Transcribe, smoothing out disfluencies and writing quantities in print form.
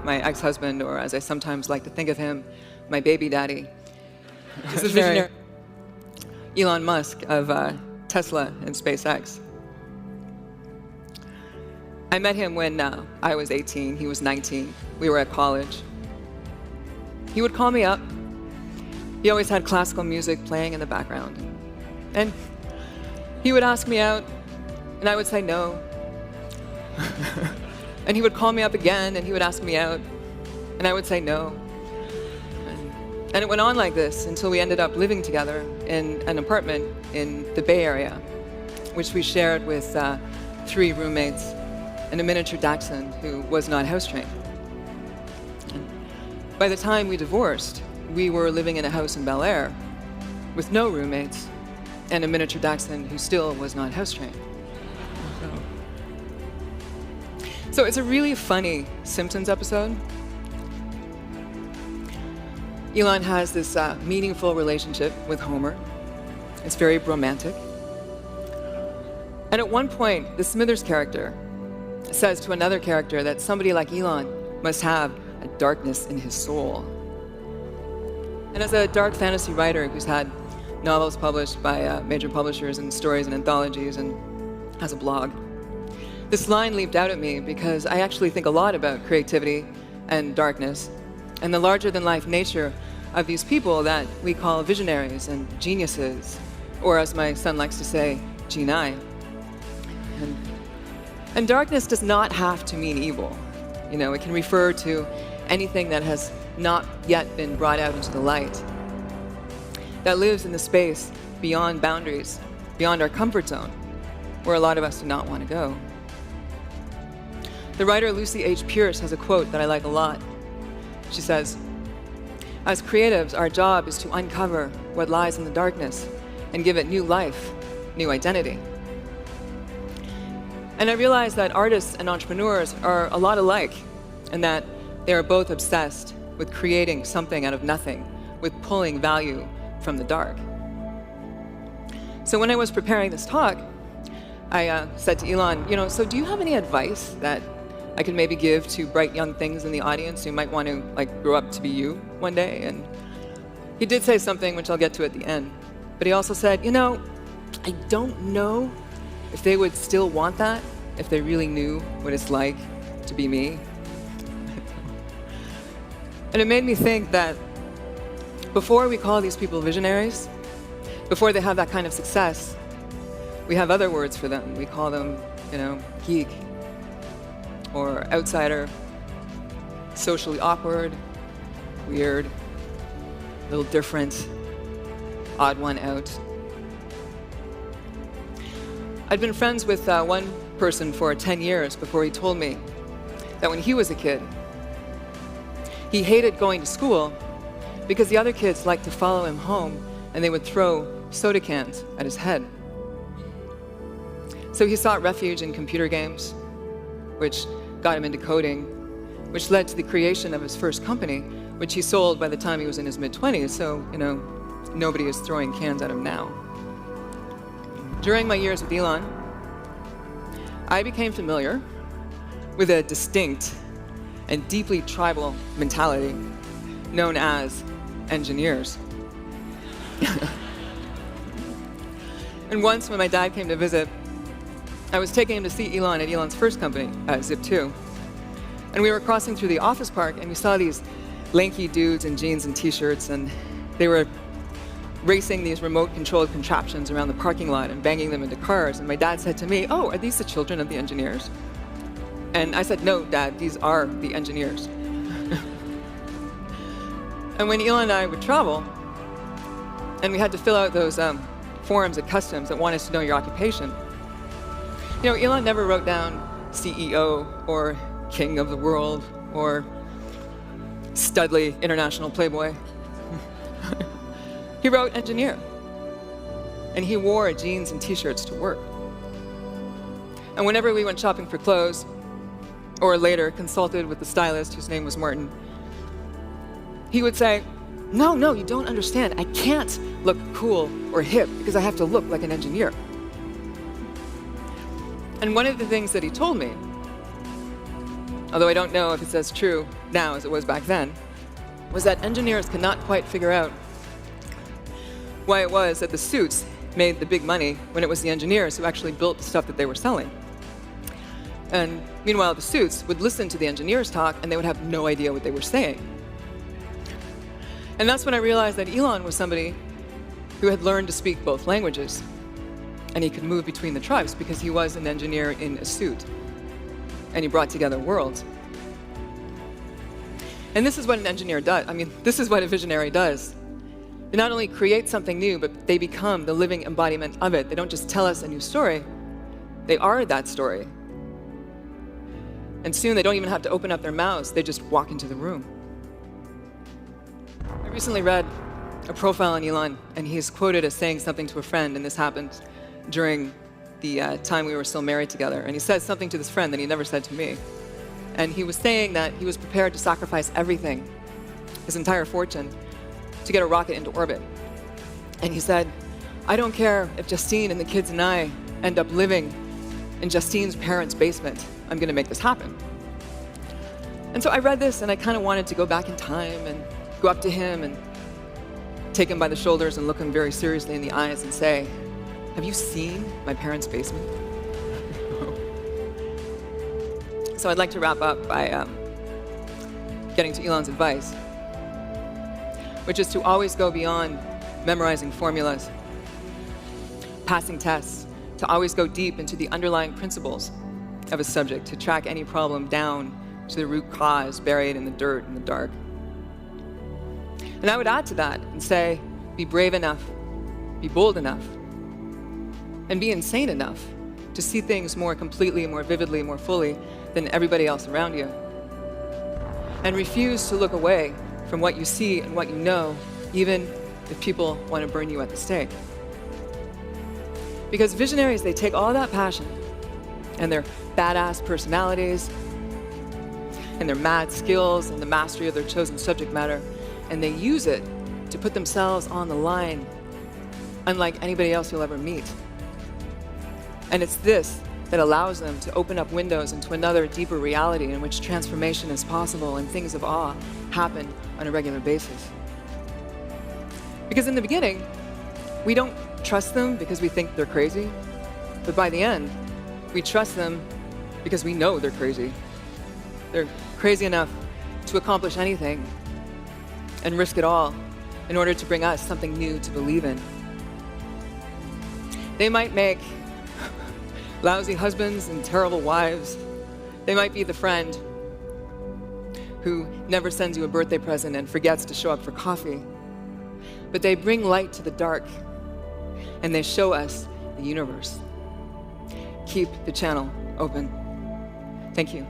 my ex-husband, or as I sometimes like to think of him, my baby daddy. He's a visionary. Elon Musk of Tesla and SpaceX. I met him when I was 18, he was 19. We were at college. He would call me up. He always had classical music playing in the background. And he would ask me out, and I would say no. And he would call me up again, and he would ask me out, and I would say no. And it went on like this until we ended up living together in an apartment in the Bay Area, which we shared with 3 roommates and a miniature dachshund who was not house-trained. By the time we divorced, we were living in a house in Bel Air with no roommates and a miniature dachshund who still was not house-trained. So it's a really funny Simpsons episode. Elon has this meaningful relationship with Homer. It's very romantic. And at one point, the Smithers character says to another character that somebody like Elon must have a darkness in his soul. And as a dark fantasy writer who's had novels published by major publishers and stories and anthologies and has a blog, this line leaped out at me because I actually think a lot about creativity and darkness and the larger-than-life nature of these people that we call visionaries and geniuses, or as my son likes to say, genii. And darkness does not have to mean evil. It can refer to anything that has not yet been brought out into the light, that lives in the space beyond boundaries, beyond our comfort zone, where a lot of us do not want to go. The writer Lucy H. Pierce has a quote that I like a lot. She says, "As creatives, our job is to uncover what lies in the darkness and give it new life, new identity." And I realize that artists and entrepreneurs are a lot alike, and that they are both obsessed with creating something out of nothing, with pulling value from the dark. So when I was preparing this talk, I said to Elon, so do you have any advice that I could maybe give to bright young things in the audience who might want to grow up to be you one day? And he did say something which I'll get to at the end. But he also said, I don't know if they would still want that if they really knew what it's like to be me. And it made me think that before we call these people visionaries, before they have that kind of success, we have other words for them. We call them, geek, or outsider, socially awkward, weird, a little different, odd one out. I'd been friends with one person for 10 years before he told me that when he was a kid, he hated going to school because the other kids liked to follow him home and they would throw soda cans at his head. So he sought refuge in computer games, which got him into coding, which led to the creation of his first company, which he sold by the time he was in his mid-20s, so, nobody is throwing cans at him now. During my years with Elon, I became familiar with a distinct and deeply tribal mentality known as engineers. And once when my dad came to visit, I was taking him to see Elon at Elon's first company, Zip2. And we were crossing through the office park, and we saw these lanky dudes in jeans and t-shirts, and they were racing these remote-controlled contraptions around the parking lot and banging them into cars. And my dad said to me, "Oh, are these the children of the engineers?" And I said, "No, Dad, these are the engineers." And when Elon and I would travel, and we had to fill out those forms at customs that wanted to know your occupation, Elon never wrote down CEO or King of the World or Studley International Playboy. He wrote engineer. And he wore jeans and t-shirts to work. And whenever we went shopping for clothes, or later consulted with the stylist whose name was Martin, he would say, no, you don't understand. I can't look cool or hip because I have to look like an engineer. And one of the things that he told me although I don't know if it's as true now as it was back then, was that engineers could not quite figure out why it was that the suits made the big money when it was the engineers who actually built the stuff that they were selling. And meanwhile, the suits would listen to the engineers talk, and they would have no idea what they were saying. And that's when I realized that Elon was somebody who had learned to speak both languages, and he could move between the tribes because he was an engineer in a suit, and he brought together worlds. And this is what an engineer does. I mean, this is what a visionary does. They not only create something new, but they become the living embodiment of it. They don't just tell us a new story, they are that story. And soon they don't even have to open up their mouths, they just walk into the room. I recently read a profile on Elon, and he's quoted as saying something to a friend, and this happened during the time we were still married together. And he said something to this friend that he never said to me. And he was saying that he was prepared to sacrifice everything, his entire fortune, to get a rocket into orbit. And he said, I don't care if Justine and the kids and I end up living in Justine's parents' basement. I'm going to make this happen. And so I read this, and I kind of wanted to go back in time and go up to him and take him by the shoulders and look him very seriously in the eyes and say, have you seen my parents' basement? So I'd like to wrap up by getting to Elon's advice, which is to always go beyond memorizing formulas, passing tests, to always go deep into the underlying principles of a subject, to track any problem down to the root cause buried in the dirt and the dark. And I would add to that and say, be brave enough, be bold enough, and be insane enough to see things more completely, more vividly, more fully than everybody else around you. And refuse to look away from what you see and what you know, even if people want to burn you at the stake. Because visionaries, they take all that passion and their badass personalities and their mad skills and the mastery of their chosen subject matter, and they use it to put themselves on the line, unlike anybody else you'll ever meet. And it's this that allows them to open up windows into another deeper reality in which transformation is possible and things of awe happen on a regular basis. Because in the beginning, we don't trust them because we think they're crazy, but by the end, we trust them because we know they're crazy. They're crazy enough to accomplish anything and risk it all in order to bring us something new to believe in. They might make lousy husbands and terrible wives. They might be the friend who never sends you a birthday present and forgets to show up for coffee. But they bring light to the dark, and they show us the universe. Keep the channel open. Thank you.